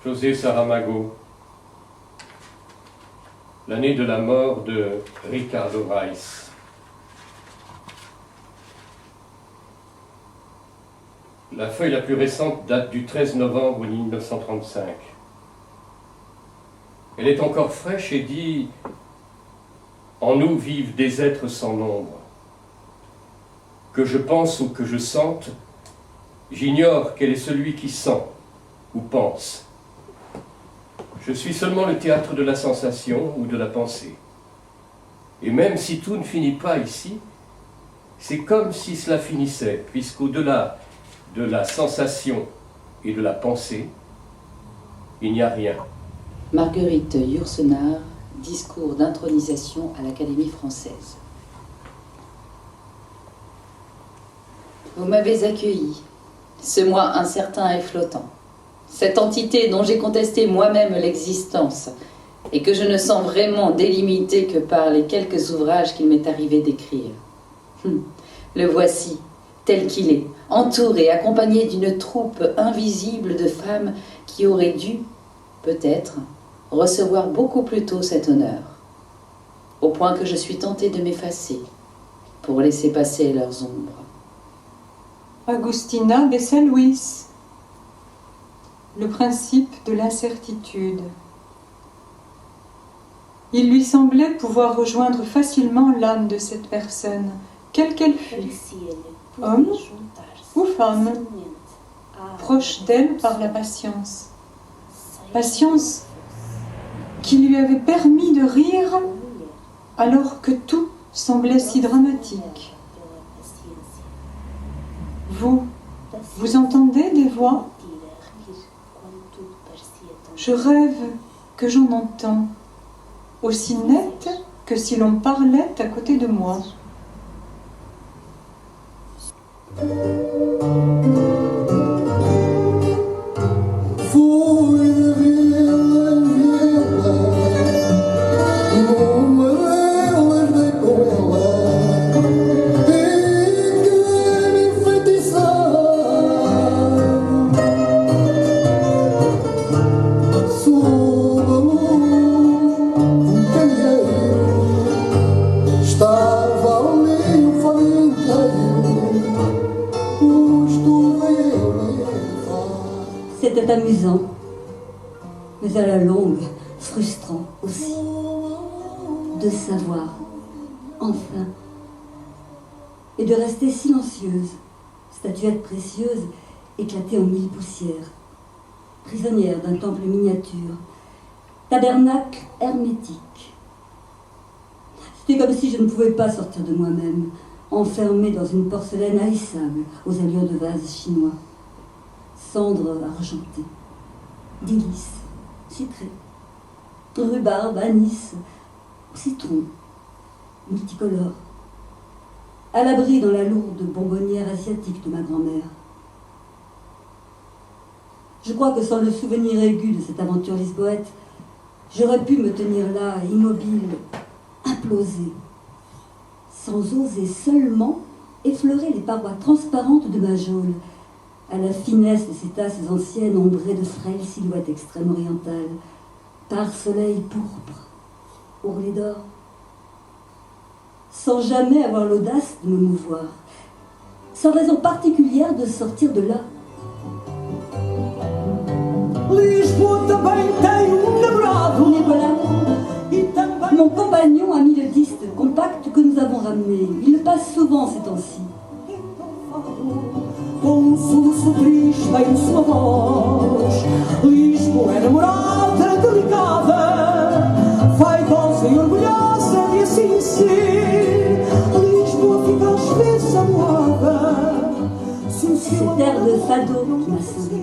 José Saramago, l'année de la mort de Ricardo Reis. La feuille la plus récente date du 13 novembre 1935. Elle est encore fraîche et dit « En nous vivent des êtres sans nombre. Que je pense ou que je sente, j'ignore quel est celui qui sent ou pense. Je suis seulement le théâtre de la sensation ou de la pensée. Et même si tout ne finit pas ici, c'est comme si cela finissait, puisqu'au-delà de la sensation et de la pensée, il n'y a rien. » Marguerite Yourcenar, discours d'intronisation à l'Académie française. Vous m'avez accueilli, ce moi incertain et flottant. Cette entité dont j'ai contesté moi-même l'existence et que je ne sens vraiment délimitée que par les quelques ouvrages qu'il m'est arrivé d'écrire. Le voici, tel qu'il est, entouré, accompagné d'une troupe invisible de femmes qui auraient dû, peut-être, recevoir beaucoup plus tôt cet honneur, au point que je suis tentée de m'effacer pour laisser passer leurs ombres. Agustina Bessa-Luis. Le principe de l'incertitude. Il lui semblait pouvoir rejoindre facilement l'âme de cette personne, quelle qu'elle fût, homme ou femme, proche d'elle par la patience. Patience qui lui avait permis de rire alors que tout semblait si dramatique. Vous entendez des voix ? Je rêve que j'en entends, aussi nette que si l'on parlait à côté de moi. C'était amusant, mais à la longue, frustrant aussi, de savoir, enfin, et de rester silencieuse, statuette précieuse, éclatée en mille poussières, prisonnière d'un temple miniature, tabernacle hermétique. C'était comme si je ne pouvais pas sortir de moi-même, enfermée dans une porcelaine haïssable aux allures de vase chinois. Cendres argentées, délices, citrées, rhubarbe, anis, citron, multicolores, à l'abri dans la lourde bonbonnière asiatique de ma grand-mère. Je crois que sans le souvenir aigu de cette aventure lisboète, j'aurais pu me tenir là, immobile, implosée, sans oser seulement effleurer les parois transparentes de ma geôle, à la finesse de ces tasses anciennes ombrées de frêles silhouettes extrême-orientales, par soleil pourpre, ourlé d'or, sans jamais avoir l'audace de me mouvoir, sans raison particulière de sortir de là. Nicolas, mon compagnon a mis le disque compact que nous avons ramené. Il le passe souvent ces temps-ci. Com soluço triste em sua voz, Lisboa é namorada delicada, vaidosa e orgulhosa de assim ser. Lisboa fica às vezes amuada, fado qui m'a sauvée.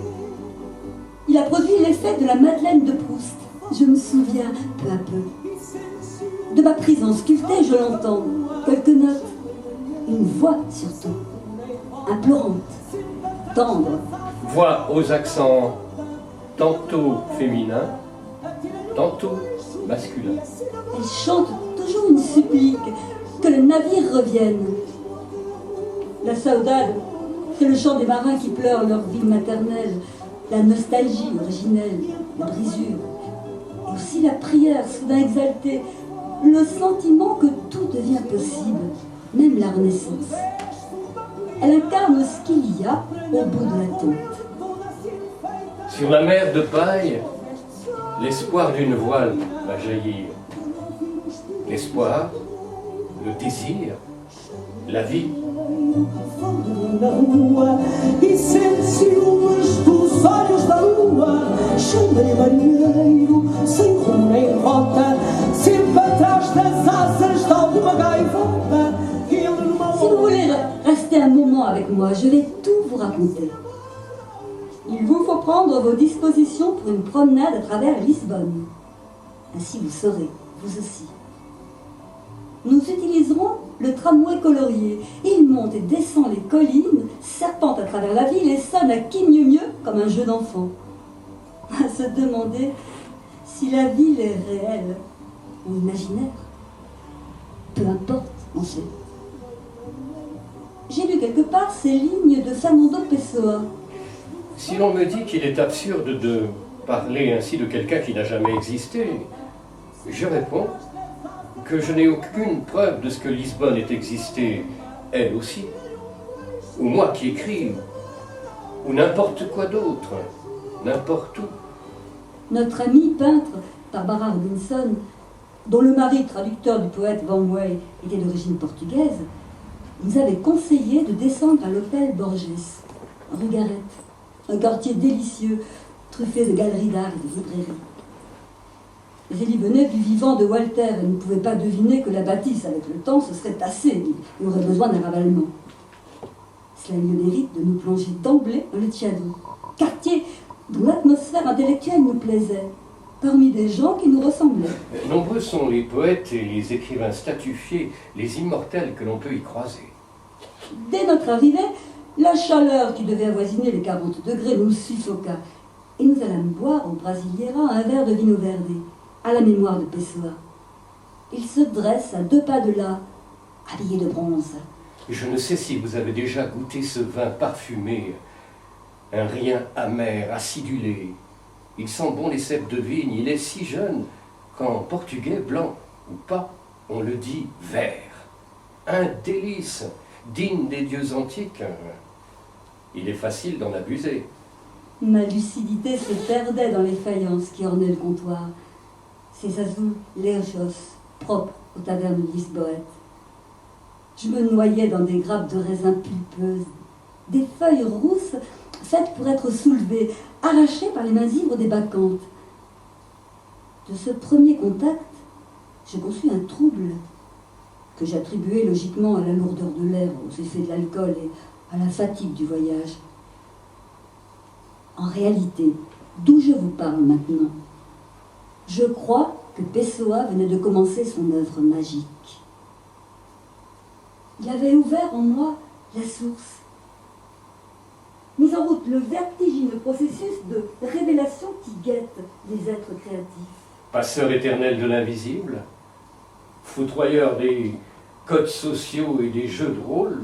Il a produit l'effet de la Madeleine de Proust. Je me souviens, peu à peu. De ma prison sculptée, je l'entends. Quelques notes, une voix surtout, implorante, tendre. Voix aux accents tantôt féminins, tantôt masculins. Elle chante toujours une supplique, que le navire revienne. La saudade, c'est le chant des marins qui pleurent leur ville maternelle, la nostalgie originelle, la brisure, et aussi la prière soudain exaltée, le sentiment que tout devient possible, même la renaissance. Elle incarne ce qu'il y a au bout de l'attente. Sur la mer de paille, l'espoir d'une voile va jaillir. L'espoir, le désir, la vie. Na rua e sente ciúmes dos olhos da lua. Chamei marinheiro, sem rumo nem rota, sempre atrás das asas de alguma gaivota. Si vous voulez rester un moment avec moi, je vais tout vous raconter. Il vous faut prendre vos dispositions pour une promenade à travers Lisbonne. Ainsi vous saurez, vous aussi. Nous utiliserons le tramway colorié. Il monte et descend les collines, serpente à travers la ville et sonne à qui mieux comme un jeu d'enfant. À se demander si la ville est réelle ou imaginaire. Peu importe, en fait. J'ai lu quelque part ces lignes de Fernando Pessoa. Si l'on me dit qu'il est absurde de parler ainsi de quelqu'un qui n'a jamais existé, je réponds que je n'ai aucune preuve de ce que Lisbonne ait existé, elle aussi, ou moi qui écrive, ou n'importe quoi d'autre, n'importe où. Notre amie peintre, Barbara Robinson, dont le mari traducteur du poète Van Wey était d'origine portugaise, nous avait conseillé de descendre à l'hôtel Borges, rue Garrett, un quartier délicieux, truffé de galeries d'art et de librairies. Mais elle y venait du vivant de Walter et ne pouvait pas deviner que la bâtisse, avec le temps, se serait tassée et aurait besoin d'un ravalement. Cela lui mérite de nous plonger d'emblée dans le Chiado, quartier dont l'atmosphère intellectuelle nous plaisait, parmi des gens qui nous ressemblaient. Nombreux sont les poètes et les écrivains statufiés, les immortels que l'on peut y croiser. Dès notre arrivée, la chaleur qui devait avoisiner les 40 degrés nous suffoqua, et nous allâmes boire au Brasileira un verre de vino verde, à la mémoire de Pessoa. Il se dresse à 2 pas de là, habillé de bronze. Je ne sais si vous avez déjà goûté ce vin parfumé, un rien amer, acidulé. Il sent bon les cèpes de vigne, il est si jeune qu'en portugais, blanc ou pas, on le dit vert. Un délice, digne des dieux antiques. Il est facile d'en abuser. Ma lucidité se perdait dans les faïences qui ornaient le comptoir. Ces azul lejos, propres aux tavernes de Lisboète. Je me noyais dans des grappes de raisins pulpeuses, des feuilles rousses faites pour être soulevées, arrachées par les mains ivres des bacchantes. De ce premier contact, je conçus un trouble que j'attribuais logiquement à la lourdeur de l'air, aux effets de l'alcool et à la fatigue du voyage. En réalité, d'où je vous parle maintenant, je crois que Pessoa venait de commencer son œuvre magique. Il avait ouvert en moi la source, mis en route le vertigineux processus de révélation qui guette les êtres créatifs. Passeur éternel de l'invisible, foutroyeur des codes sociaux et des jeux de rôle,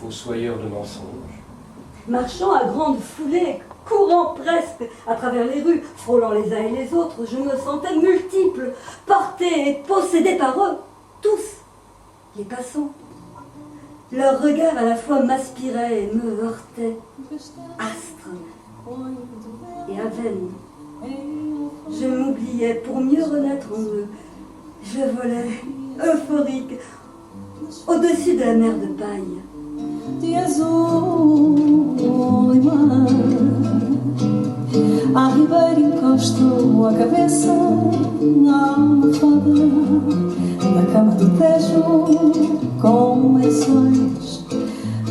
fossoyeur de mensonges. Marchant à grande foulée, courant presque à travers les rues, frôlant les uns et les autres, je me sentais multiple, porté et possédé par eux, tous, les passants. Leur regard à la fois m'aspirait et me heurtait, astre et avenne. Je m'oubliais pour mieux renaître en eux. Je volais, euphorique, au-dessus de la mer de paille. De azul e mar, à ribeira encosto a cabeça na almofada da cama do Tejo, com lençóis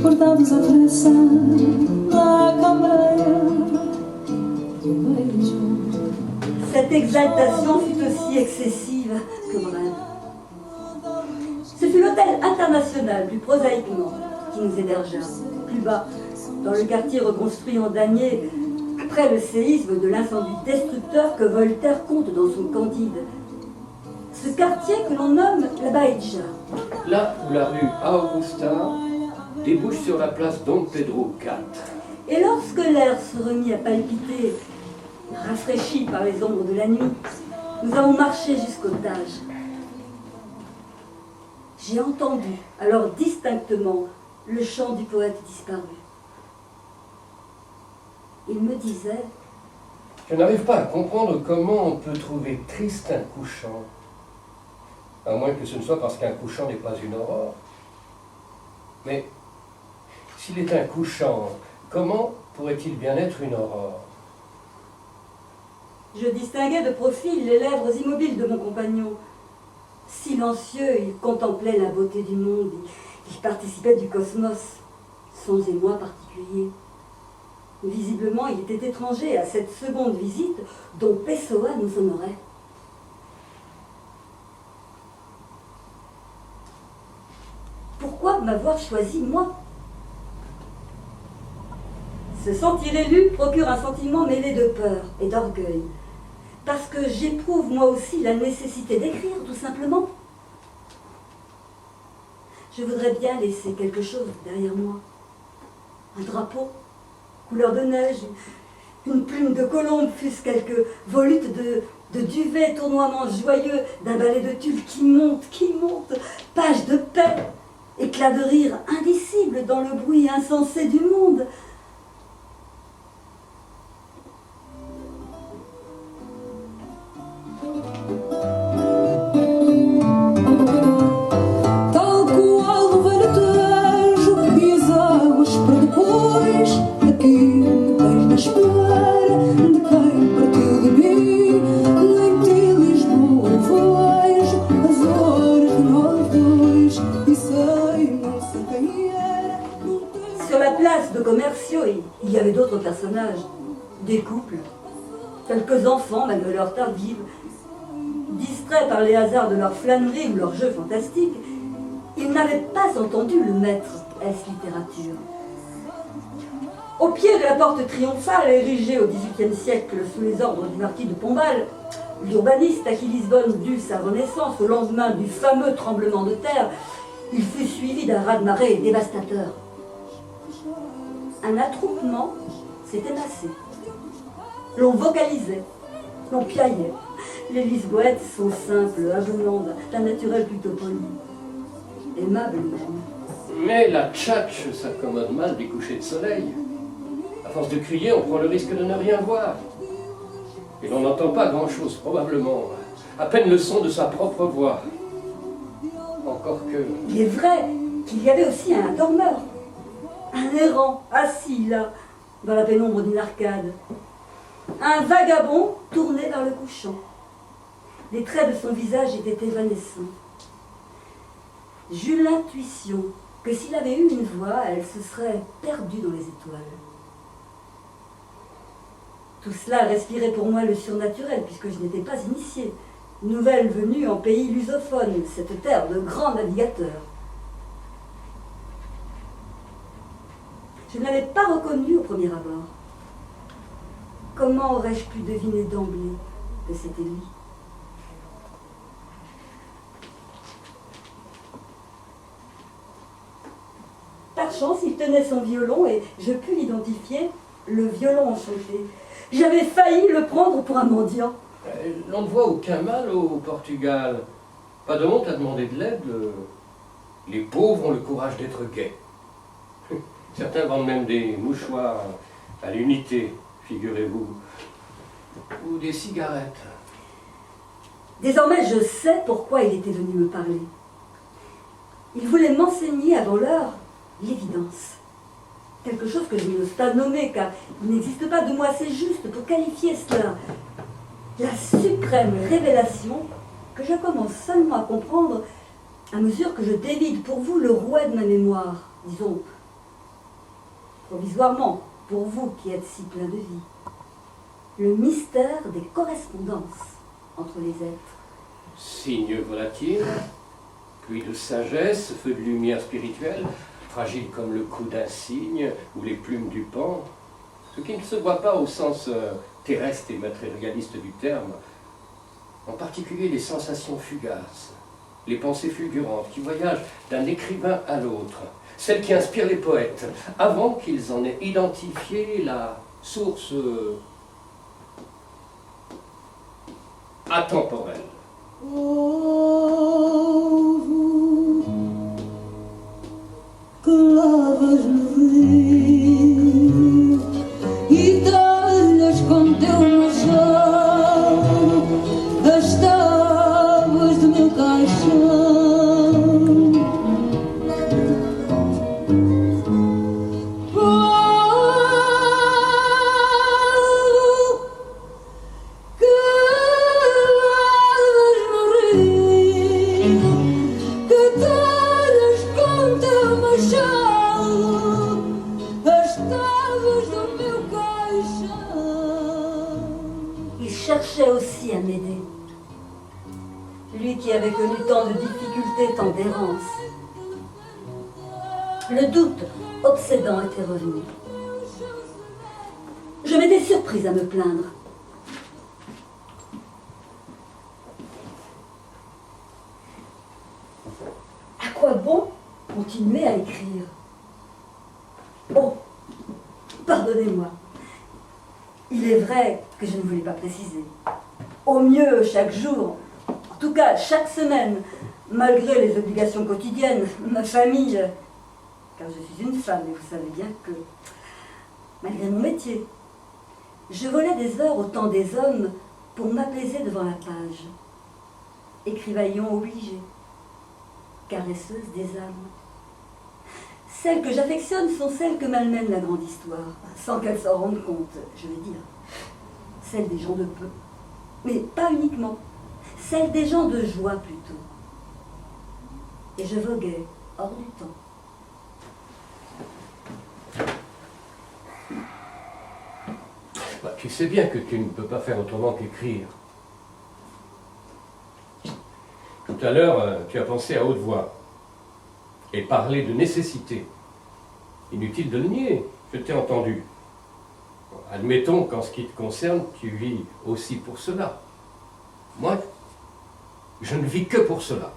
bordados à pressa. cette exaltation fut aussi excessive que brève. Ce fut l'hôtel international, plus prosaïquement, qui nous hébergea, plus bas, dans le quartier reconstruit en damier, après le séisme de l'incendie destructeur que Voltaire compte dans son Candide. Ce quartier que l'on nomme la Baïdja. Là où la rue Augusta débouche sur la place Don Pedro IV. Et lorsque l'air se remit à palpiter, rafraîchi par les ombres de la nuit, nous avons marché jusqu'au Tage. J'ai entendu alors distinctement le chant du poète disparu. Il me disait: Je n'arrive pas à comprendre comment on peut trouver triste un couchant. À moins que ce ne soit parce qu'un couchant n'est pas une aurore. Mais s'il est un couchant, comment pourrait-il bien être une aurore? Je distinguais de profil les lèvres immobiles de mon compagnon. Silencieux, il contemplait la beauté du monde, il participait du cosmos, sans émoi particulier. Visiblement, il était étranger à cette seconde visite dont Pessoa nous honorait. Pourquoi m'avoir choisi, moi? Se sentir élu procure un sentiment mêlé de peur et d'orgueil. Parce que j'éprouve moi aussi la nécessité d'écrire, tout simplement. Je voudrais bien laisser quelque chose derrière moi. Un drapeau, couleur de neige, une plume de colombe, fût-ce quelques volutes de duvet, tournoiement joyeux d'un ballet de tulle qui monte, page de paix, éclat de rire indicible dans le bruit insensé du monde. Il y avait d'autres personnages, des couples, quelques enfants, malgré leur tardive, distraits par les hasards de leur flânerie ou leur jeu fantastique. Ils n'avaient pas entendu le maître S. littérature. Au pied de la porte triomphale, érigée au XVIIIe siècle sous les ordres du marquis de Pombal, l'urbaniste à qui Lisbonne dut sa renaissance au lendemain du fameux tremblement de terre, il fut suivi d'un raz-de-marée dévastateur. Un attroupement s'était massé. L'on vocalisait, l'on piaillait. Les Lisboètes sont simples, avenantes, d'un naturel plutôt poli, aimable même. Mais la tchatche s'accommode mal des couchers de soleil. À force de crier, on prend le risque de ne rien voir. Et l'on n'entend pas grand-chose, probablement. À peine le son de sa propre voix. Encore que... Il est vrai qu'il y avait aussi un dormeur. Un errant, assis là, dans la pénombre d'une arcade. Un vagabond tourné vers le couchant. Les traits de son visage étaient évanescents. J'eus l'intuition que s'il avait eu une voix, elle se serait perdue dans les étoiles. Tout cela respirait pour moi le surnaturel, puisque je n'étais pas initiée. Nouvelle venue en pays lusophone, cette terre de grands navigateurs. Je ne l'avais pas reconnu au premier abord. Comment aurais-je pu deviner d'emblée que c'était lui? Par chance, il tenait son violon et je pus l'identifier, le violon enchanté. J'avais failli le prendre pour un mendiant. L'on ne voit aucun mal au Portugal. Pas de honte à demander de l'aide. Les pauvres ont le courage d'être gais. Certains vendent même des mouchoirs à l'unité, figurez-vous. Ou des cigarettes. Désormais, je sais pourquoi il était venu me parler. Il voulait m'enseigner avant l'heure l'évidence. Quelque chose que je n'ose pas nommer, car il n'existe pas de mot assez juste pour qualifier cela. La suprême révélation que je commence seulement à comprendre à mesure que je dévide pour vous le rouet de ma mémoire, disons, provisoirement, pour vous qui êtes si plein de vie. le mystère des correspondances entre les êtres. Signe volatile, pluie de sagesse, feu de lumière spirituelle, fragile comme le cou d'un cygne ou les plumes du pan, ce qui ne se voit pas au sens terrestre et matérialiste du terme, en particulier les sensations fugaces, les pensées fulgurantes qui voyagent d'un écrivain à l'autre, celles qui inspirent les poètes, avant qu'ils en aient identifié la source atemporelle. Ovo que lavas no rio e talhas com teu machado as tábuas do meu caixão. Cherchait aussi à m'aider. Lui qui avait connu tant de difficultés, tant d'errances. Le doute obsédant était revenu. Je m'étais surprise à me plaindre. À quoi bon continuer à écrire? Oh, pardonnez-moi. Il est vrai que je ne voulais pas préciser. Au mieux, chaque jour, en tout cas chaque semaine, malgré les obligations quotidiennes, ma famille, car je suis une femme et vous savez bien que, malgré mon métier, je volais des heures au temps des hommes pour m'apaiser devant la page. Écrivaillon obligé, caresseuse des âmes. Celles que j'affectionne sont celles que malmène la grande histoire, sans qu'elles s'en rendent compte, je veux dire. Celles des gens de peu, mais pas uniquement. Celles des gens de joie plutôt. Et je voguais hors du temps. Bah, tu sais bien que tu ne peux pas faire autrement qu'écrire. Tout à l'heure, tu as pensé à haute voix et parlé de nécessité. Inutile de le nier, je t'ai entendu. Admettons qu'en ce qui te concerne, tu vis aussi pour cela. Moi, je ne vis que pour cela.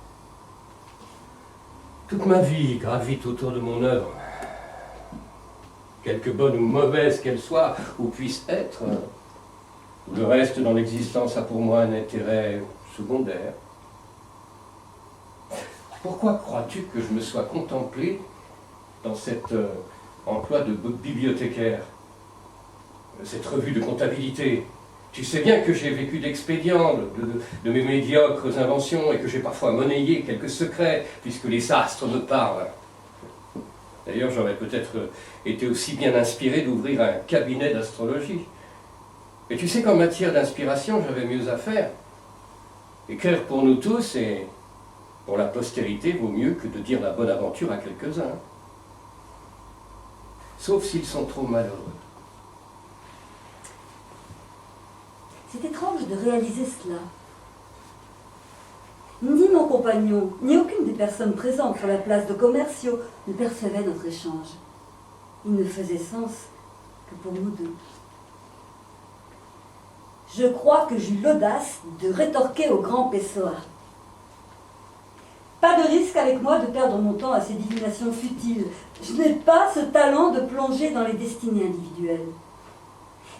Toute ma vie gravite autour de mon œuvre. Quelque bonne ou mauvaise qu'elle soit, ou puisse être, le reste dans l'existence a pour moi un intérêt secondaire. Pourquoi crois-tu que je me sois contemplé dans cet emploi de bibliothécaire, cette revue de comptabilité? Tu sais bien que j'ai vécu d'expédients, de mes médiocres inventions, et que j'ai parfois monnayé quelques secrets, puisque les astres me parlent. D'ailleurs, j'aurais peut-être été aussi bien inspiré d'ouvrir un cabinet d'astrologie. Et tu sais qu'en matière d'inspiration, j'avais mieux à faire. Écrire pour nous tous et pour la postérité vaut mieux que de dire la bonne aventure à quelques-uns. Sauf s'ils sont trop malheureux. C'est étrange de réaliser cela. Ni mon compagnon, ni aucune des personnes présentes sur la place de commerciaux ne percevaient notre échange. Il ne faisait sens que pour nous deux. Je crois que j'eus l'audace de rétorquer au grand Pessoa. Pas de risque avec moi de perdre mon temps à ces divinations futiles. Je n'ai pas ce talent de plonger dans les destinées individuelles.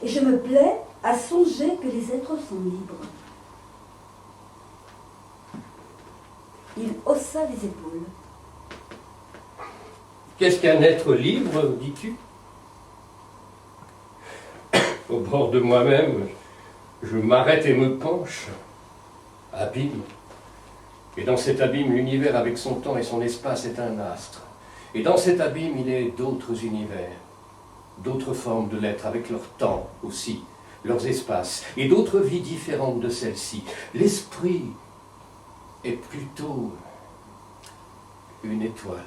Et je me plais à songer que les êtres sont libres. Il haussa les épaules. Qu'est-ce qu'un être libre, dis-tu? Au bord de moi-même, je m'arrête et me penche. Abîme. Et dans cet abîme, l'univers avec son temps et son espace est un astre. Et dans cet abîme, il est d'autres univers, d'autres formes de l'être avec leur temps aussi, leurs espaces, et d'autres vies différentes de celles-ci. L'esprit est plutôt une étoile.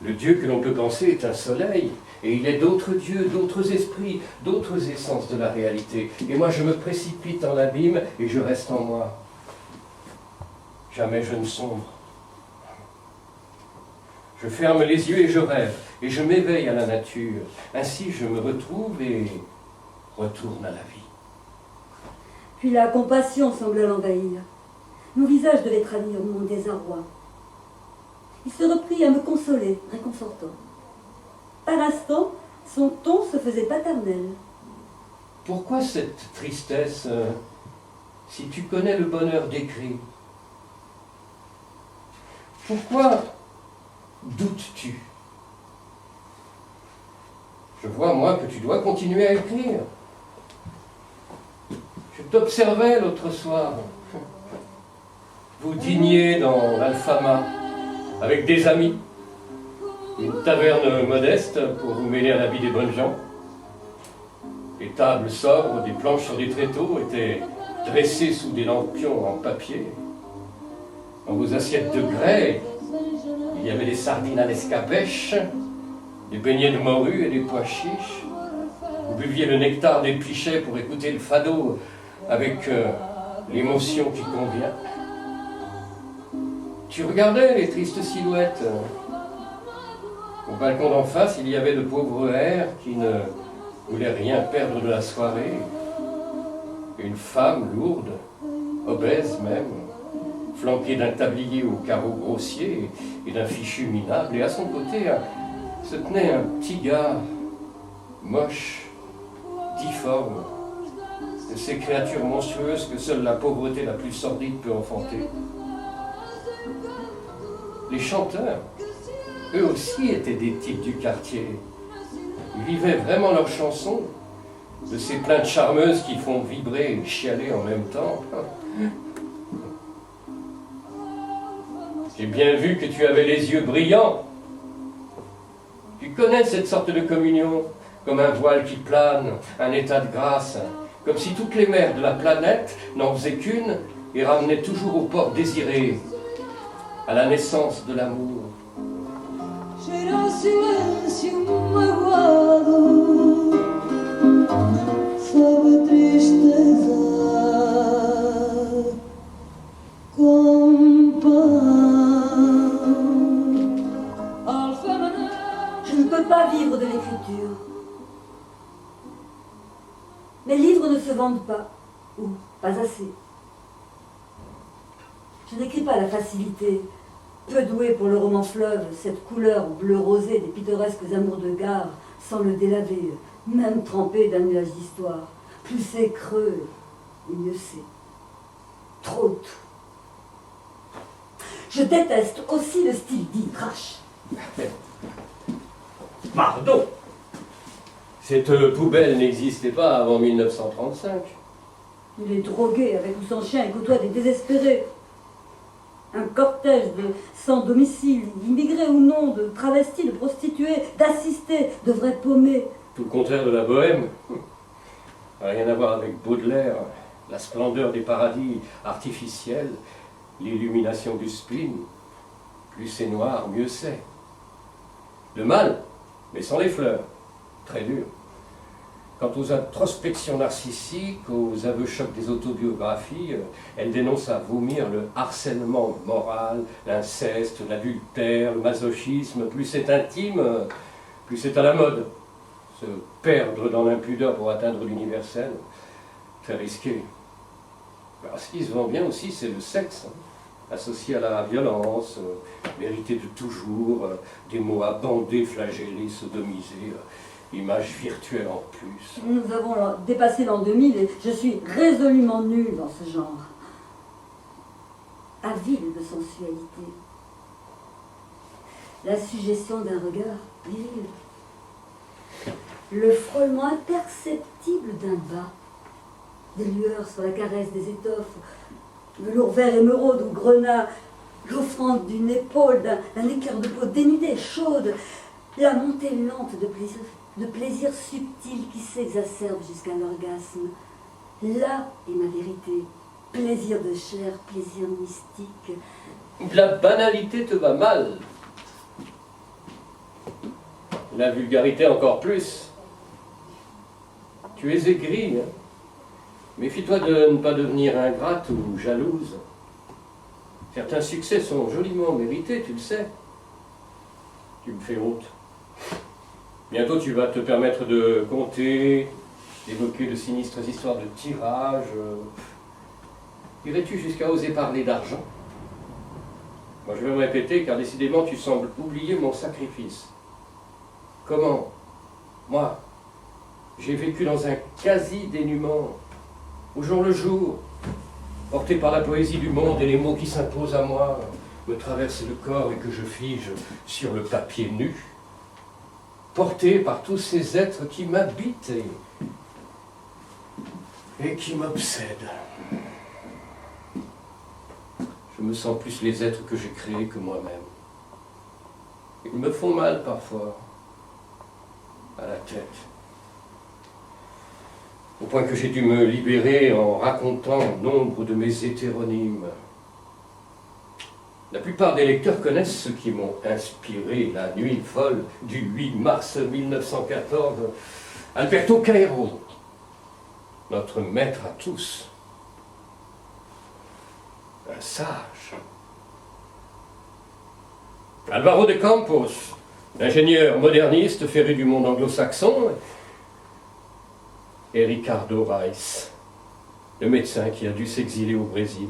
Le Dieu que l'on peut penser est un soleil, et il est d'autres dieux, d'autres esprits, d'autres essences de la réalité. Et moi, je me précipite dans l'abîme et je reste en moi. Jamais je ne sombre. Je ferme les yeux et je rêve, et je m'éveille à la nature. Ainsi, je me retrouve et retourne à la vie. Puis la compassion semblait l'envahir. Mon visage devait trahir mon désarroi. Il se reprit à me consoler, réconfortant. Par instant, son ton se faisait paternel. Pourquoi cette tristesse, si tu connais le bonheur décrit? Pourquoi doutes-tu? Je vois, moi, que tu dois continuer à écrire. Je t'observais l'autre soir. Vous dîniez dans l'Alfama avec des amis. Une taverne modeste pour vous mêler à la vie des bonnes gens. Les tables sobres, des planches sur des tréteaux étaient dressées sous des lampions en papier. Dans vos assiettes de grès, il y avait des sardines à l'escabèche, des beignets de morue et des pois chiches. Vous buviez le nectar des pichets pour écouter le fado avec l'émotion qui convient. Tu regardais les tristes silhouettes. Au balcon d'en face, il y avait de pauvres hères qui ne voulaient rien perdre de la soirée. Une femme lourde, obèse même, flanquée d'un tablier au carreau grossier et d'un fichu minable. Et à son côté, se tenait un petit gars, moche, difforme, de ces créatures monstrueuses que seule la pauvreté la plus sordide peut enfanter. Les chanteurs, eux aussi étaient des types du quartier. Ils vivaient vraiment leurs chansons, de ces plaintes charmeuses qui font vibrer et chialer en même temps. J'ai bien vu que tu avais les yeux brillants. Tu connais cette sorte de communion, comme un voile qui plane, un état de grâce, comme si toutes les mers de la planète n'en faisaient qu'une et ramenaient toujours au port désiré, à la naissance de l'amour. Je ne peux pas vivre de l'écriture. Mes livres ne se vendent pas, ou pas assez. Je n'écris pas à la facilité, peu douée pour le roman fleuve, cette couleur bleu rosé des pittoresques amours de gare, sans le délaver, même trempé d'un nuage d'histoire. Plus c'est creux, et mieux c'est. Trop tout. Je déteste aussi le style dit trash. Pardon. Cette poubelle n'existait pas avant 1935. Il est drogué avec ou sans chien et côtoie des désespérés. Un cortège de sans domicile, d'immigrés ou non, de travestis, de prostituées, d'assistés, de vrais paumés. Tout le contraire de la bohème. Rien à voir avec Baudelaire, la splendeur des paradis artificiels, l'illumination du spleen. Plus c'est noir, mieux c'est. Le mal, mais sans les fleurs. Très dur. Quant aux introspections narcissiques, aux aveux chocs des autobiographies, elle dénonce à vomir le harcèlement moral, l'inceste, l'adultère, le masochisme. Plus c'est intime, plus c'est à la mode. Se perdre dans l'impudeur pour atteindre l'universel, très risqué. Alors, ce qui se vend bien aussi, c'est le sexe, associé à la violence, vérité de toujours, des mots abandés, flagellés, sodomisés. Image virtuelle en plus. Nous avons dépassé l'an 2000 et je suis résolument nulle dans ce genre. Avide de sensualité. La suggestion d'un regard viril. Le frôlement imperceptible d'un bas. Des lueurs sur la caresse des étoffes. Velours vert émeraude ou grenat. L'offrande d'une épaule, d'un éclair de peau dénudée, chaude. La montée lente de plaisir subtil qui s'exacerbe jusqu'à l'orgasme. Là est ma vérité. Plaisir de chair, plaisir mystique. La banalité te va mal. La vulgarité encore plus. Tu es aigrie, hein? Méfie-toi de ne pas devenir ingrate ou jalouse. Certains succès sont joliment mérités, tu le sais. Tu me fais honte. Bientôt tu vas te permettre de compter, d'évoquer de sinistres histoires de tirage. Irais-tu jusqu'à oser parler d'argent? Moi je vais me répéter car décidément tu sembles oublier mon sacrifice. Comment? Moi, j'ai vécu dans un quasi-dénuement, au jour le jour, porté par la poésie du monde et les mots qui s'imposent à moi, me traversent le corps et que je fige sur le papier nu, porté par tous ces êtres qui m'habitent et qui m'obsèdent. Je me sens plus les êtres que j'ai créés que moi-même. Ils me font mal parfois, à la tête. Au point que j'ai dû me libérer en racontant nombre de mes hétéronymes. La plupart des lecteurs connaissent ceux qui m'ont inspiré la nuit folle du 8 mars 1914. Alberto Cairo, notre maître à tous. Un sage. Alvaro de Campos, ingénieur moderniste féru du monde anglo-saxon. Et Ricardo Reis, le médecin qui a dû s'exiler au Brésil.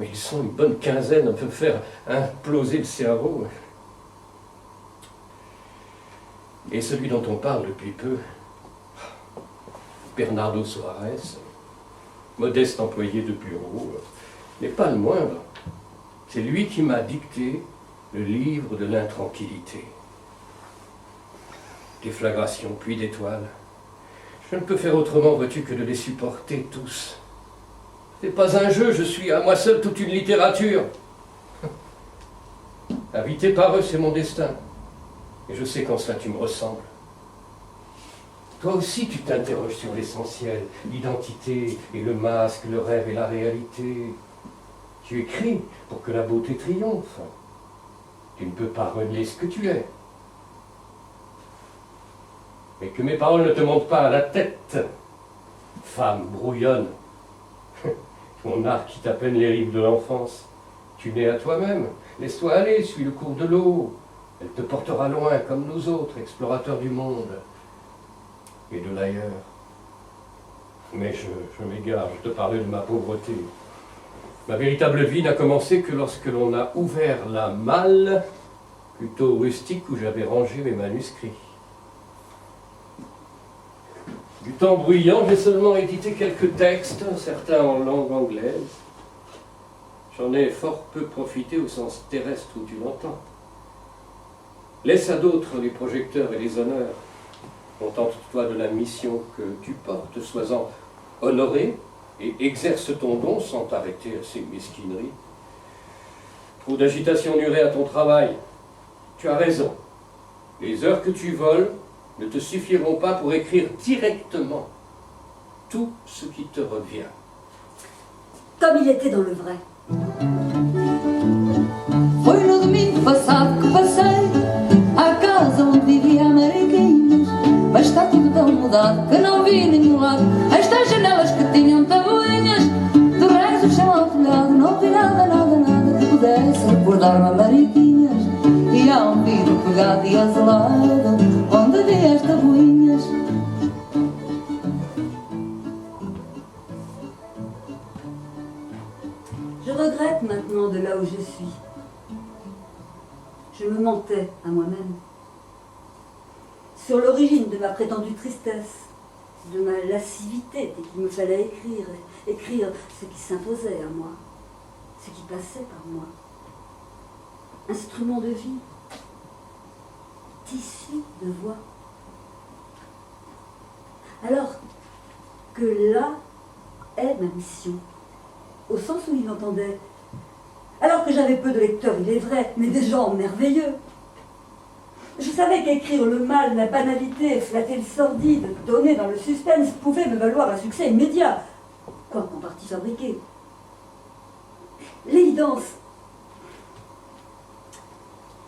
Mais ils sont une bonne quinzaine à me faire imploser le cerveau. Et celui dont on parle depuis peu, Bernardo Soares, modeste employé de bureau, n'est pas le moindre. C'est lui qui m'a dicté le livre de l'intranquillité. Déflagration, puis d'étoiles. Je ne peux faire autrement, vois-tu, que de les supporter tous. C'est pas un jeu, je suis à moi seul toute une littérature. Habité par eux, c'est mon destin. Et je sais qu'en cela tu me ressembles. Toi aussi, tu t'interroges sur l'essentiel, l'identité et le masque, le rêve et la réalité. Tu écris pour que la beauté triomphe. Tu ne peux pas renier ce que tu es. Mais que mes paroles ne te montent pas à la tête, femme brouillonne. Ton art quitte à peine les rives de l'enfance. Tu nais à toi-même, laisse-toi aller, suis le cours de l'eau. Elle te portera loin, comme nous autres, explorateurs du monde et de l'ailleurs. Mais je m'égare, je te parlais de ma pauvreté. Ma véritable vie n'a commencé que lorsque l'on a ouvert la malle, plutôt rustique, où j'avais rangé mes manuscrits. Du temps bruyant, j'ai seulement édité quelques textes, certains en langue anglaise. J'en ai fort peu profité au sens terrestre où tu l'entends. Laisse à d'autres les projecteurs et les honneurs. Contente-toi de la mission que tu portes, sois-en honoré et exerce ton don sans t'arrêter à ces mesquineries. Trop d'agitation nuirait à ton travail. Tu as raison. Les heures que tu voles ne te suffiront pas pour écrire directement tout ce qui te revient. Comme il était dans le vrai. Foi no domingo passado que passei à casa onde vivia a Mariquinhas, mas está tudo tão mudado que não vi nenhum lado. Estas janelas que tinham tabuinhas, do resto do chão ao telhado, não vi nada, nada, nada que pudesse recordar-me a Mariquinhas. E há vidro pegado e azulado onde vi as tabuinhas. Je regrette maintenant de là où je suis. Je me mentais à moi-même. Sur l'origine de ma prétendue tristesse, de ma lascivité dès qu'il me fallait écrire ce qui s'imposait à moi, ce qui passait par moi. Instrument de vie, tissu de voix. Alors que là est ma mission, au sens où il l'entendait. Alors que j'avais peu de lecteurs, il est vrai, mais des gens merveilleux. Je savais qu'écrire le mal, la banalité, flatter le sordide, donner dans le suspense pouvait me valoir un succès immédiat, quoique en partie fabriqué. L'évidence,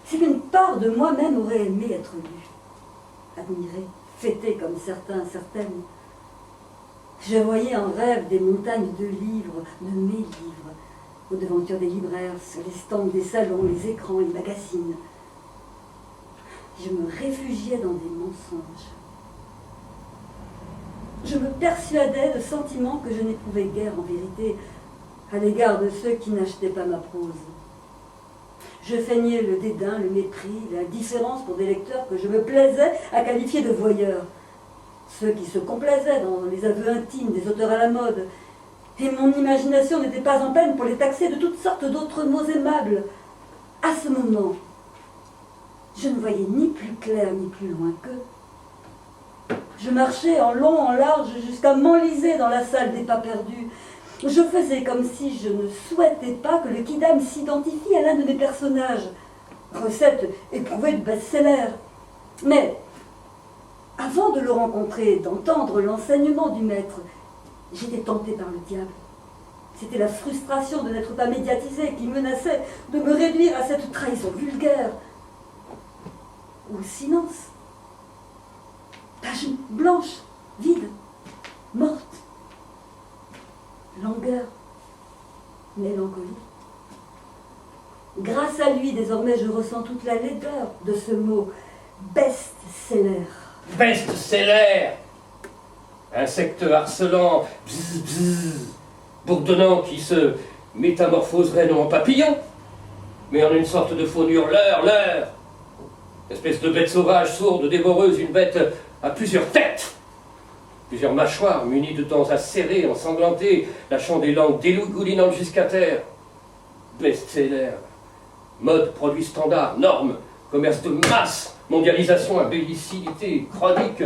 c'est qu'une part de moi-même aurait aimé être lue, admirée, fêtée comme certains, certaines. Je voyais en rêve des montagnes de livres, de mes livres, aux devantures des libraires, sur les stands des salons, les écrans, les magazines. Je me réfugiais dans des mensonges. Je me persuadais de sentiments que je n'éprouvais guère en vérité à l'égard de ceux qui n'achetaient pas ma prose. Je feignais le dédain, le mépris, l'indifférence pour des lecteurs que je me plaisais à qualifier de voyeurs, ceux qui se complaisaient dans les aveux intimes des auteurs à la mode, et mon imagination n'était pas en peine pour les taxer de toutes sortes d'autres mots aimables. À ce moment, je ne voyais ni plus clair ni plus loin qu'eux. Je marchais en long, en large, jusqu'à m'enliser dans la salle des pas perdus. Je faisais comme si je ne souhaitais pas que le Quidam s'identifie à l'un de mes personnages. Recette éprouvée de best-seller. Mais, avant de le rencontrer, d'entendre l'enseignement du maître, j'étais tentée par le diable. C'était la frustration de n'être pas médiatisée qui menaçait de me réduire à cette trahison vulgaire. Ou le silence. Page blanche, vide, morte. Langueur, mélancolie. Grâce à lui, désormais, je ressens toute la laideur de ce mot best-seller. Best-seller! Insecte harcelant, bzz, bzz, bourdonnant qui se métamorphoserait non en papillon, mais en une sorte de faune hurleur, espèce de bête sauvage, sourde, dévoreuse, une bête à plusieurs têtes, plusieurs mâchoires munies de dents acérées, ensanglantées, lâchant des langues dégoulinantes jusqu'à terre. Best-seller, mode, produit standard, norme, commerce de masse, mondialisation, imbécilité, chronique.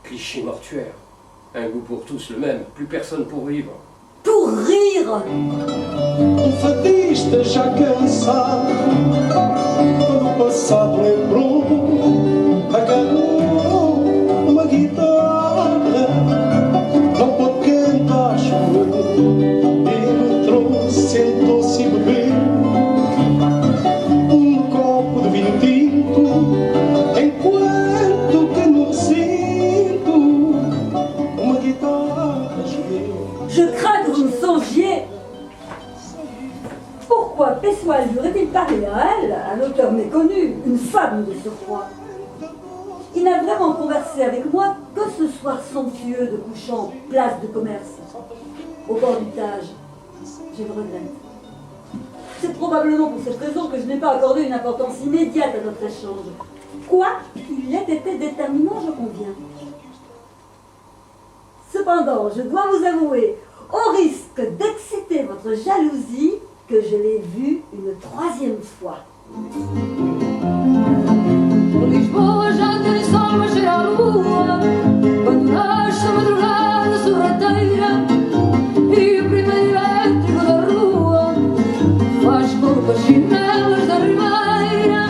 Cliché mortuaire, un goût pour tous le même, plus personne pour vivre. Pour rire! Um fadista já cansado, quando o passado lembrou, agarrou uma guitarra, não pôde cantar, chorou, entrou, sentou-se e bebeu copo de vinho tinto, enquanto que no recinto uma guitarra gemeu. Je crains que vous me songiez. Pourquoi Pessoa lui aurait-il parlé à elle, un auteur méconnu, une femme de surcroît? Il n'a vraiment conversé avec moi que ce soir somptueux de couchant, place de commerce, au bord du Tage. Je le regrette. C'est probablement pour cette raison que je n'ai pas accordé une importance immédiate à notre échange. Quoiqu'il ait été déterminant, je conviens. Cependant, je dois vous avouer, au risque d'exciter votre jalousie, que je l'ai vu une troisième fois. Lisboa já tem sol a cheirar a lua, quando nasce a madrugada sorrateira, e o primeiro elétrico da rua faz curvas chinelas da ribeira.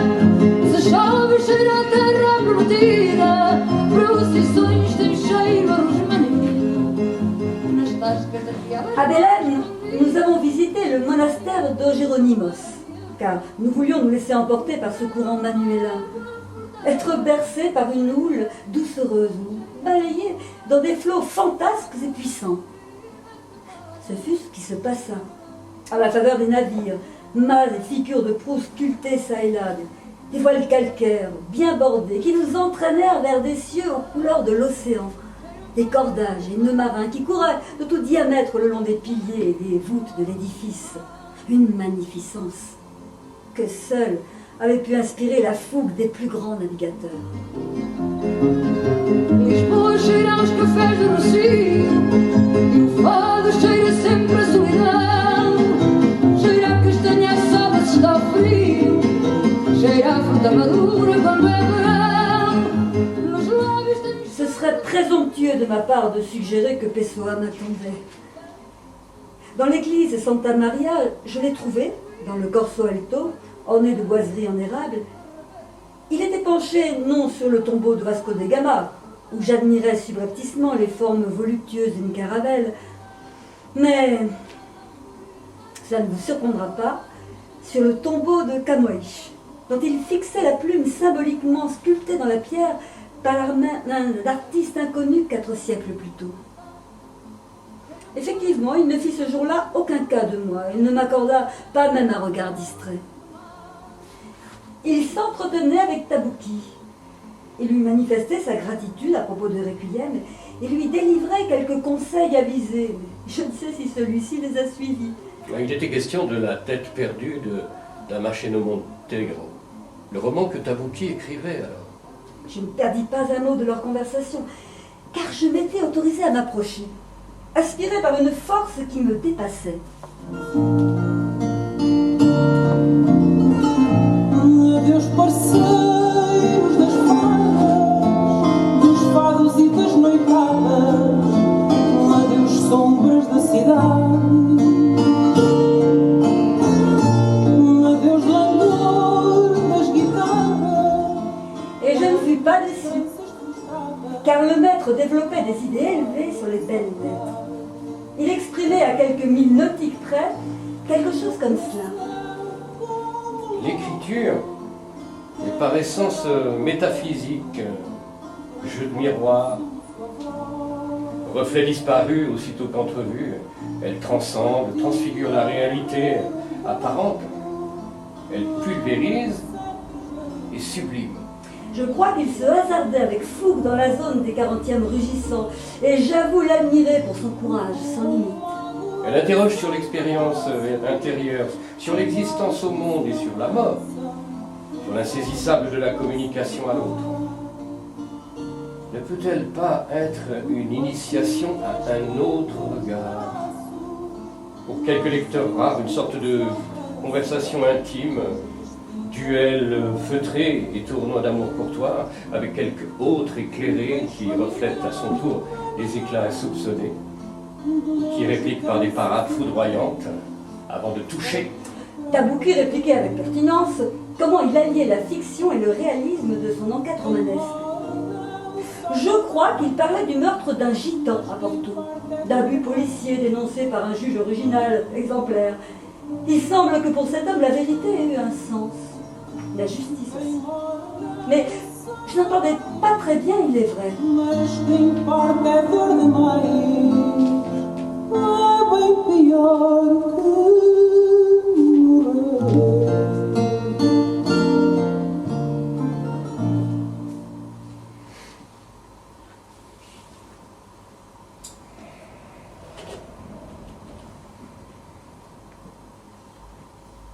Se chove cheira a terra prometida, procissões têm cheiro a rosmaninho nas tascas da fiada. À Belém, nous avons visité le monastère de Géronimos, car nous voulions nous laisser emporter par ce courant manuélin, être bercés par une houle doucereuse, balayés dans des flots fantasques et puissants. Ce fut ce qui se passa, à la faveur des navires, mâts et figures de proue sculptées çà et là, des voiles calcaires, bien bordés, qui nous entraînèrent vers des cieux aux couleurs de l'océan, des cordages et nœuds marins qui couraient de tout diamètre le long des piliers et des voûtes de l'édifice. Une magnificence que seule avait pu inspirer la fougue des plus grands navigateurs. Lisboa cheira aos cafés do Rocio, e o fado cheira sempre a solidão. Cheira a castanha assada se está frio, cheira a fruta madura quando é verão. Nos lábios tem... Ce serait présomptueux de ma part de suggérer que Pessoa m'attendait. Dans l'église Santa Maria, je l'ai trouvé, dans le corso alto, orné de boiseries en érable. Il était penché non sur le tombeau de Vasco de Gama, où j'admirais subrepticement les formes voluptueuses d'une caravelle, mais, cela ne vous surprendra pas, sur le tombeau de Camões, dont il fixait la plume symboliquement sculptée dans la pierre par la main d'artiste inconnu 4 siècles plus tôt. Effectivement, il ne fit ce jour-là aucun cas de moi. Il ne m'accorda pas même un regard distrait. Il s'entretenait avec Tabouki. Il lui manifestait sa gratitude à propos de Requiem et lui délivrait quelques conseils avisés. Je ne sais si celui-ci les a suivis. Il était question de la tête perdue de Damasceno Montenegro, le roman que Tabouki écrivait alors. Je ne perdis pas un mot de leur conversation, car je m'étais autorisée à m'approcher, aspirée par une force qui me dépassait. Adeus parceiros das fadas, dos fados e das noitadas, adeus sombras da cidade, adeus langor das guitarras. Et je ne fus pas déçue, car le maître développait des idées élevées sur les belles lettres. Il exprimait à quelques milles nautiques près quelque chose comme cela. L'écriture est par essence métaphysique, jeu de miroir, reflet disparu aussitôt qu'entrevu. Elle transcende, transfigure la réalité apparente. Elle pulvérise et sublime. Je crois qu'il se hasardait avec fougue dans la zone des 40e rugissants, et j'avoue l'admirer pour son courage sans limite. Elle interroge sur l'expérience intérieure, sur l'existence au monde et sur la mort, sur l'insaisissable de la communication à l'autre. Ne peut-elle pas être une initiation à un autre regard? Pour quelques lecteurs rares, une sorte de conversation intime, duel feutré et tournoi d'amour courtois, avec quelques autres éclairés qui reflètent à son tour les éclats insoupçonnés, qui répliquent par des parades foudroyantes avant de toucher. Tabouki répliquait avec pertinence comment il alliait la fiction et le réalisme de son enquête romanesque. Je crois qu'il parlait du meurtre d'un gitan à Porto, d'abus policiers dénoncés par un juge original, exemplaire. Il semble que pour cet homme la vérité ait eu un sens, la justice aussi. Mais je n'entendais pas très bien, il est vrai. Mas quem parte é dor demais, é bem pior que morrer.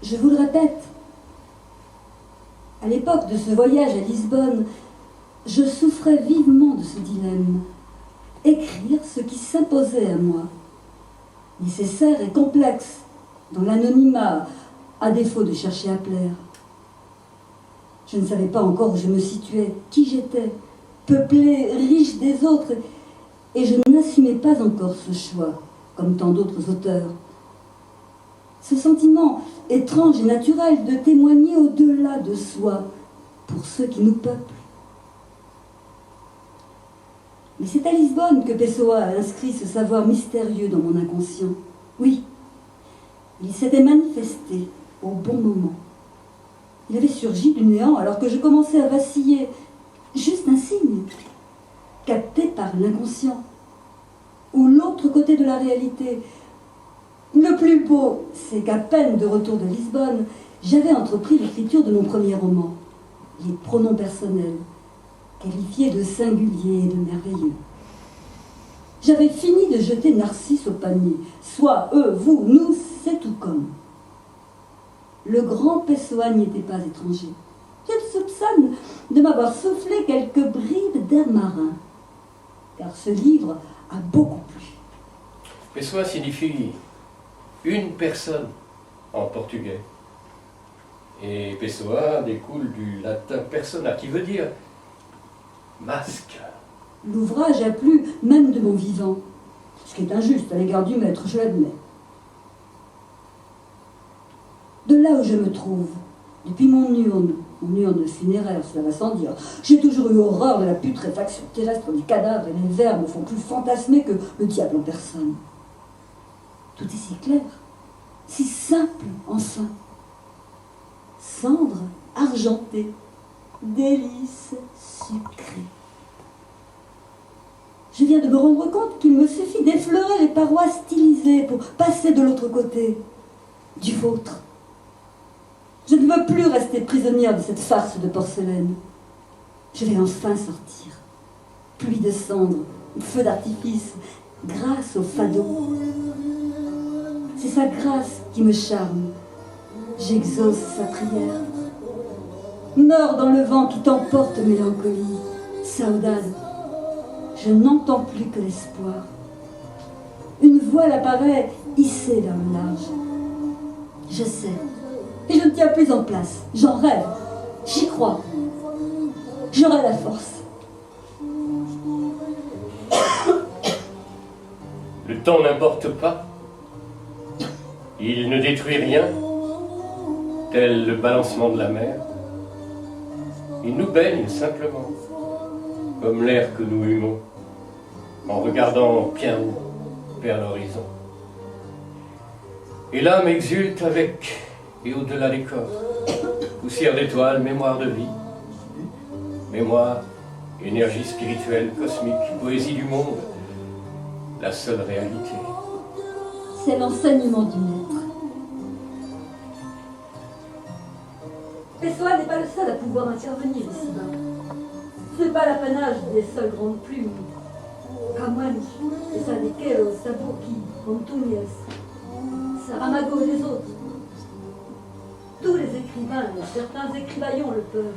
Je vous le répète, à l'époque de ce voyage à Lisbonne, je souffrais vivement de ce dilemme. Écrire ce qui s'imposait à moi, nécessaire et complexe, dans l'anonymat, à défaut de chercher à plaire. Je ne savais pas encore où je me situais, qui j'étais, peuplée, riche des autres, et je n'assumais pas encore ce choix, comme tant d'autres auteurs. Ce sentiment étrange et naturel de témoigner au-delà de soi pour ceux qui nous peuplent. Mais c'est à Lisbonne que Pessoa a inscrit ce savoir mystérieux dans mon inconscient. Oui, il s'était manifesté au bon moment. Il avait surgi du néant alors que je commençais à vaciller. Juste un signe, capté par l'inconscient, ou l'autre côté de la réalité. Le plus beau, c'est qu'à peine de retour de Lisbonne, j'avais entrepris l'écriture de mon premier roman, Les pronoms personnels, qualifiés de singuliers et de merveilleux. J'avais fini de jeter Narcisse au panier. Soit eux, vous, nous, c'est tout comme. Le grand Pessoa n'y était pas étranger. Je le soupçonne de m'avoir soufflé quelques bribes d'air marin, car ce livre a beaucoup plu. Pessoa signifie une personne en portugais. Et Pessoa découle du latin persona, qui veut dire masque. L'ouvrage a plu même de mon vivant, ce qui est injuste à l'égard du maître, je l'admets. De là où je me trouve, depuis mon urne funéraire, cela va sans dire, j'ai toujours eu horreur de la putréfaction terrestre des cadavres, et les vers me font plus fantasmer que le diable en personne. Tout est si clair, si simple, enfin. argenté, délices sucrées. Je viens de me rendre compte qu'il me suffit d'effleurer les parois stylisées pour passer de l'autre côté, du vôtre. Je ne veux plus rester prisonnière de cette farce de porcelaine. Je vais enfin sortir. Pluie de cendres, feu d'artifice, grâce au fado. C'est sa grâce qui me charme. J'exauce sa prière. Meurs dans le vent qui t'emporte, mélancolie, saudade. Je n'entends plus que l'espoir. Une voile apparaît hissée vers le large. Je sais, et je ne tiens plus en place. J'en rêve, j'y crois. J'aurai la force. Le temps n'importe pas. Il ne détruit rien, tel le balancement de la mer. Il nous baigne simplement, comme l'air que nous humons, en regardant bien haut vers l'horizon. Et l'âme exulte avec et au-delà des corps. Poussière d'étoiles, mémoire de vie, mémoire, énergie spirituelle, cosmique, poésie du monde, la seule réalité. C'est l'enseignement du maître. Pessoa n'est pas le seul à pouvoir intervenir ici-bas. Ce n'est pas l'apanage des seules grandes plumes. Camões, Saliqueiro, Sabuki, Antunes, Saramago et les autres. Tous les écrivains et certains écrivaillons le peuvent.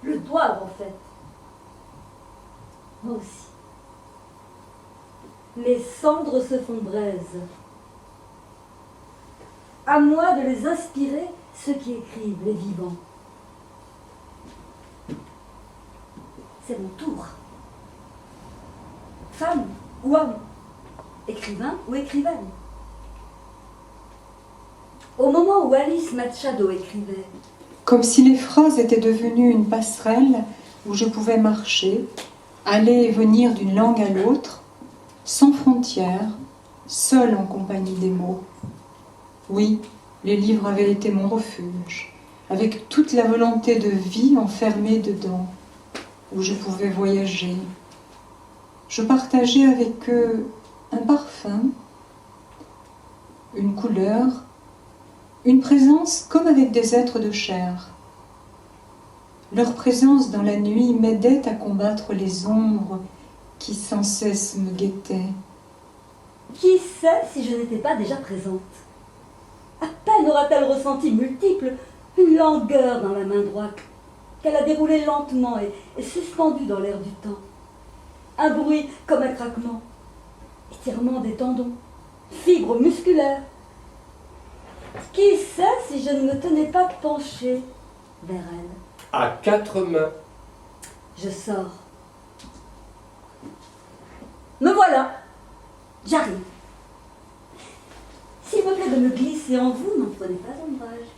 Le doivent en fait. Moi aussi. Les cendres se font braise. À moi de les inspirer, ceux qui écrivent, les vivants. C'est mon tour. Femme ou homme, écrivain ou écrivaine. Au moment où Alice Machado écrivait, comme si les phrases étaient devenues une passerelle où je pouvais marcher, aller et venir d'une langue à l'autre, sans frontières, seule en compagnie des mots. Oui, les livres avaient été mon refuge, avec toute la volonté de vie enfermée dedans, où je pouvais voyager. Je partageais avec eux un parfum, une couleur, une présence comme avec des êtres de chair. Leur présence dans la nuit m'aidait à combattre les ombres qui sans cesse me guettaient. qui sait si je n'étais pas déjà présente? À peine aura-t-elle ressenti multiple une langueur dans la main droite, qu'elle a déroulée lentement et suspendue dans l'air du temps. Un bruit comme un craquement, étirement des tendons, fibres musculaires. Qui sait si je ne me tenais pas penchée vers elle? À quatre mains. Je sors. Me voilà. J'arrive. S'il me plaît de me glisser en vous, n'en prenez pas ombrage.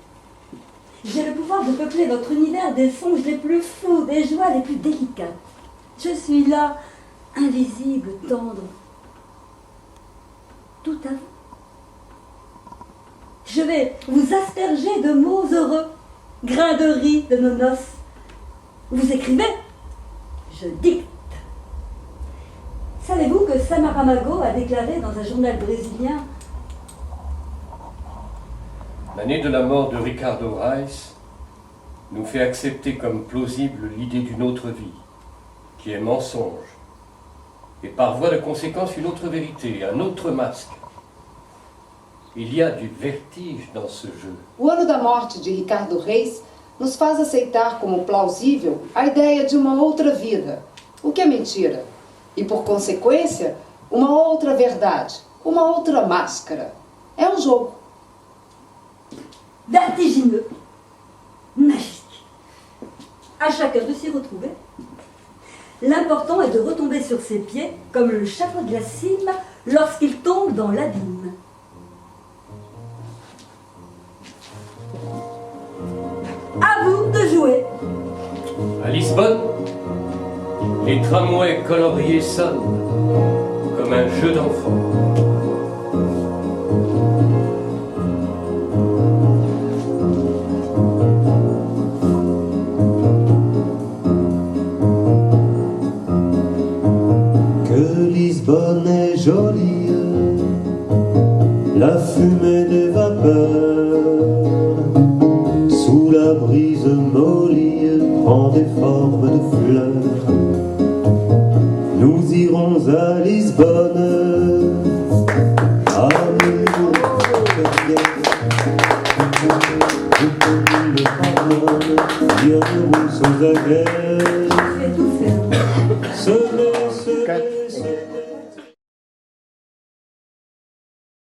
J'ai le pouvoir de peupler votre univers des songes les plus fous, des joies les plus délicates. Je suis là, invisible, tendre. Tout à vous. Je vais vous asperger de mots heureux, grains de riz de nos noces. Vous écrivez, je dicte. Savez-vous que Saramago a déclaré dans un journal brésilien: L'année de la mort de Ricardo Reis nous fait accepter comme plausible l'idée d'une autre vie, qui est mensonge, et par voie de conséquence une autre vérité, un autre masque. Il y a du vertige dans ce jeu. O ano da morte de Ricardo Reis nos faz aceitar como plausível a ideia de uma outra vida, o que é mentira, e por consequência, uma outra verdade, uma outra máscara. É um jogo. Vertigineux, magique. À chacun de s'y retrouver. L'important est de retomber sur ses pieds comme le chapeau de la cime lorsqu'il tombe dans l'abîme. À vous de jouer. À Lisbonne, les tramways coloriés sonnent comme un jeu d'enfant. Lisbonne est jolie, la fumée des vapeurs sous la brise mollie prend des formes de fleurs. Nous irons à Lisbonne, à nous le pardonne, viendrons sans agrège. Ce